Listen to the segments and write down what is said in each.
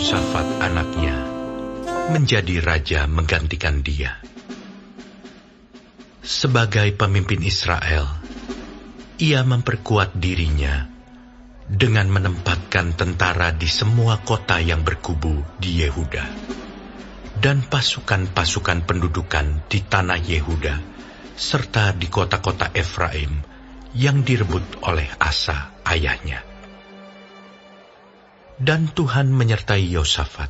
Yosafat anaknya menjadi raja menggantikan dia. Sebagai pemimpin Israel, ia memperkuat dirinya dengan menempatkan tentara di semua kota yang berkubu di Yehuda dan pasukan-pasukan pendudukan di tanah Yehuda serta di kota-kota Efraim yang direbut oleh Asa ayahnya. Dan Tuhan menyertai Yosafat,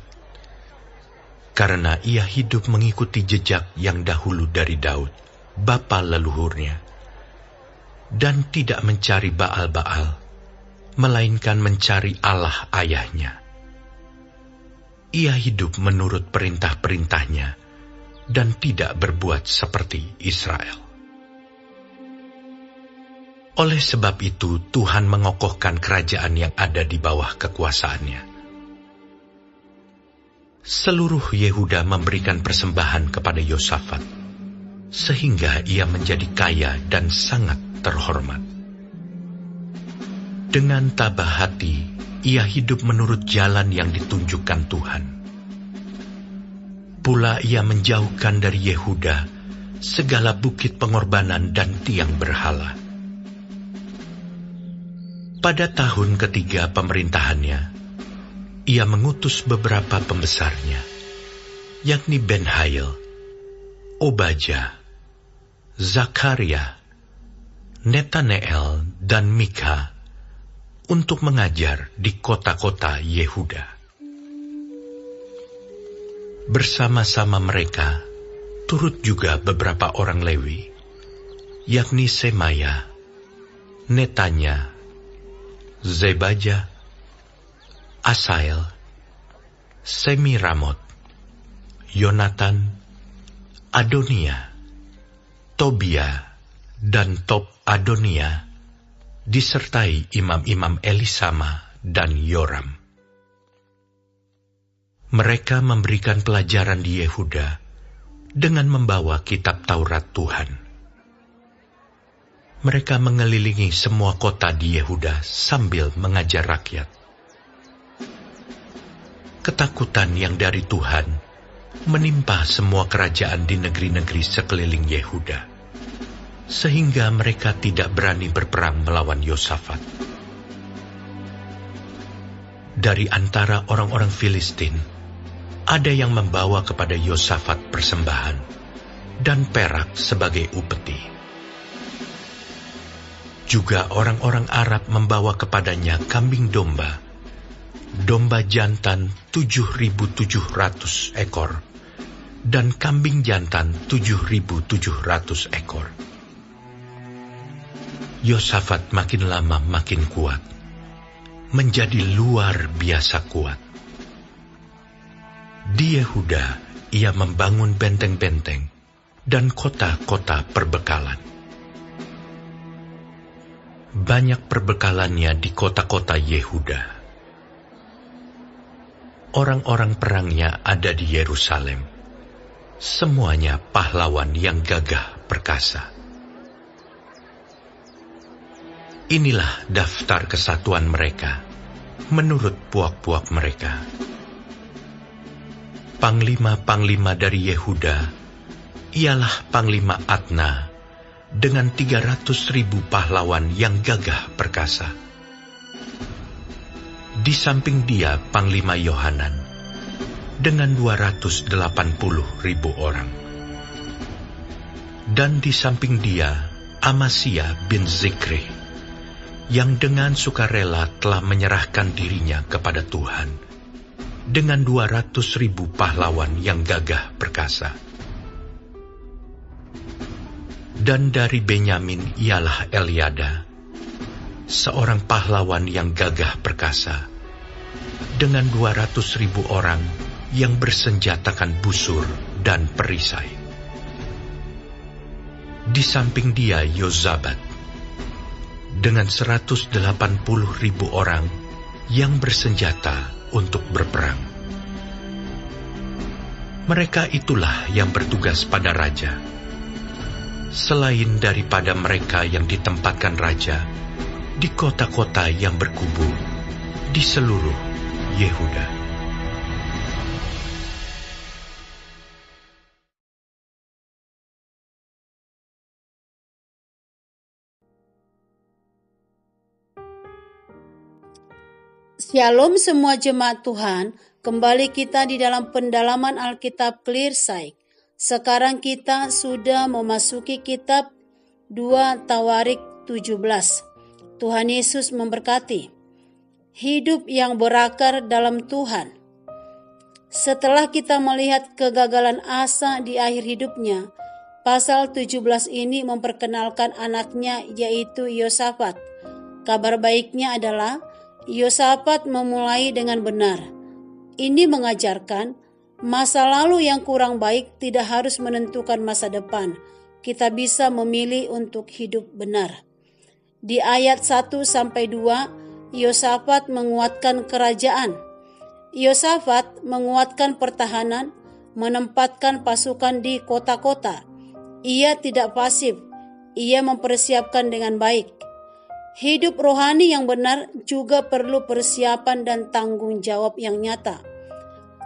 karena ia hidup mengikuti jejak yang dahulu dari Daud, bapa leluhurnya, dan tidak mencari Baal-Baal, melainkan mencari Allah ayahnya. Ia hidup menurut perintah-perintahnya, dan tidak berbuat seperti Israel. Oleh sebab itu, Tuhan mengokohkan kerajaan yang ada di bawah kekuasaannya. Seluruh Yehuda memberikan persembahan kepada Yosafat, sehingga ia menjadi kaya dan sangat terhormat. Dengan tabah hati, ia hidup menurut jalan yang ditunjukkan Tuhan. Pula ia menjauhkan dari Yehuda segala bukit pengorbanan dan tiang berhala. Pada tahun ketiga pemerintahannya, ia mengutus beberapa pembesarnya, yakni Ben-Hail, Obadjah, Zakaria, Netaneel, dan Mika, untuk mengajar di kota-kota Yehuda. Bersama-sama mereka, turut juga beberapa orang Lewi, yakni Semaya, Netanya, Zebajah, Asael, Semiramot, Yonatan, Adonia, Tobia, dan Tob Adonia, disertai imam-imam Elisama dan Yoram. Mereka memberikan pelajaran di Yehuda dengan membawa kitab Taurat Tuhan. Mereka mengelilingi semua kota di Yehuda sambil mengajar rakyat. Ketakutan yang dari Tuhan menimpa semua kerajaan di negeri-negeri sekeliling Yehuda, sehingga mereka tidak berani berperang melawan Yosafat. Dari antara orang-orang Filistin, ada yang membawa kepada Yosafat persembahan dan perak sebagai upeti. Juga orang-orang Arab membawa kepadanya kambing domba, domba jantan 7.700 ekor, dan kambing jantan 7.700 ekor. Yosafat makin lama makin kuat, menjadi luar biasa kuat. Di Yehuda, ia membangun benteng-benteng dan kota-kota perbekalan. Banyak perbekalannya di kota-kota Yehuda. Orang-orang perangnya ada di Yerusalem. Semuanya pahlawan yang gagah perkasa. Inilah daftar kesatuan mereka, menurut puak-puak mereka. Panglima-panglima dari Yehuda ialah Panglima Adna, dengan 300.000 pahlawan yang gagah perkasa. Di samping dia Panglima Yohanan, dengan 280.000 orang. Dan di samping dia Amasya bin Zikri, yang dengan sukarela telah menyerahkan dirinya kepada Tuhan, dengan 200.000 pahlawan yang gagah perkasa. Dan dari Benyamin ialah Eliada, seorang pahlawan yang gagah perkasa, dengan 200.000 orang yang bersenjatakan busur dan perisai. Di samping dia Yozabat, dengan 180.000 orang yang bersenjata untuk berperang. Mereka itulah yang bertugas pada raja, selain daripada mereka yang ditempatkan raja di kota-kota yang berkubu di seluruh Yehuda. Shalom semua jemaat Tuhan, kembali kita di dalam pendalaman Alkitab Clear Sight. Sekarang kita sudah memasuki kitab 2 Tawarik 17. Tuhan Yesus memberkati. Hidup yang berakar dalam Tuhan. Setelah kita melihat kegagalan Asa di akhir hidupnya, pasal 17 ini memperkenalkan anaknya yaitu Yosafat. Kabar baiknya adalah Yosafat memulai dengan benar. Ini mengajarkan masa lalu yang kurang baik tidak harus menentukan masa depan. Kita bisa memilih untuk hidup benar. Di ayat 1-2, Yosafat menguatkan kerajaan. Yosafat menguatkan pertahanan, menempatkan pasukan di kota-kota. Ia tidak pasif, ia mempersiapkan dengan baik. Hidup rohani yang benar juga perlu persiapan dan tanggung jawab yang nyata.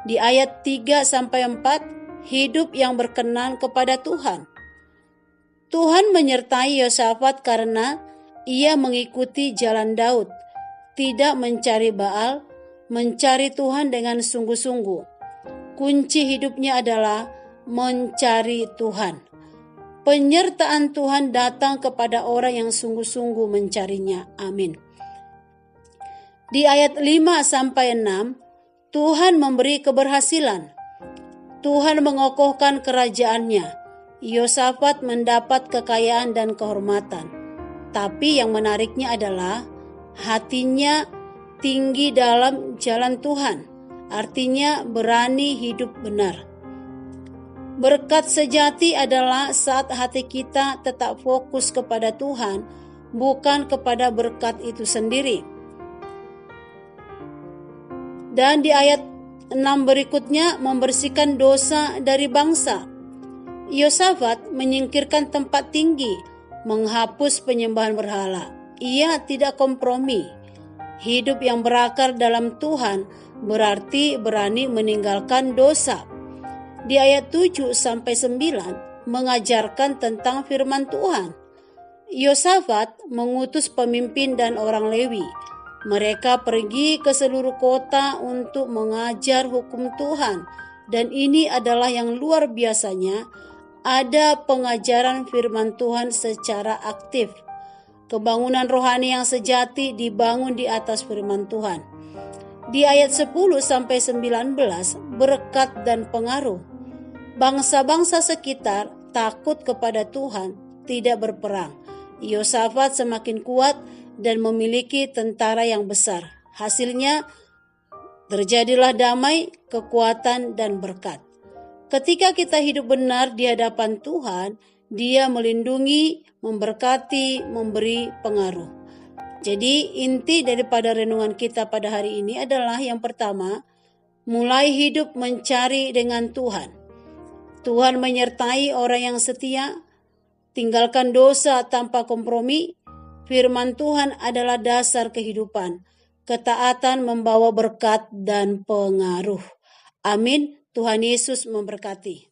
Di ayat 3-4, hidup yang berkenan kepada Tuhan. Tuhan menyertai Yosafat karena ia mengikuti jalan Daud, tidak mencari Baal, mencari Tuhan dengan sungguh-sungguh. Kunci hidupnya adalah mencari Tuhan. Penyertaan Tuhan datang kepada orang yang sungguh-sungguh mencarinya. Amin. Di ayat 5-6, Tuhan memberi keberhasilan. Tuhan mengokohkan kerajaannya. Yosafat mendapat kekayaan dan kehormatan. Tapi yang menariknya adalah hatinya tinggi dalam jalan Tuhan. Artinya berani hidup benar. Berkat sejati adalah saat hati kita tetap fokus kepada Tuhan, bukan kepada berkat itu sendiri. Dan di ayat 6 berikutnya, membersihkan dosa dari bangsa. Yosafat menyingkirkan tempat tinggi, menghapus penyembahan berhala. Ia tidak kompromi. Hidup yang berakar dalam Tuhan berarti berani meninggalkan dosa. Di ayat 7-9 mengajarkan tentang firman Tuhan. Yosafat mengutus pemimpin dan orang Lewi. Mereka pergi ke seluruh kota untuk mengajar hukum Tuhan. Dan ini adalah yang luar biasanya, ada pengajaran firman Tuhan secara aktif. Kebangunan rohani yang sejati dibangun di atas firman Tuhan. Di ayat 10-19 berkat dan pengaruh. Bangsa-bangsa sekitar takut kepada Tuhan, tidak berperang. Yosafat semakin kuat dan memiliki tentara yang besar. Hasilnya terjadilah damai, kekuatan, dan berkat. Ketika kita hidup benar di hadapan Tuhan, Dia melindungi, memberkati, memberi pengaruh. Jadi inti daripada renungan kita pada hari ini adalah yang pertama, mulai hidup mencari dengan Tuhan. Tuhan menyertai orang yang setia, tinggalkan dosa tanpa kompromi. Firman Tuhan adalah dasar kehidupan. Ketaatan membawa berkat dan pengaruh. Amin. Tuhan Yesus memberkati.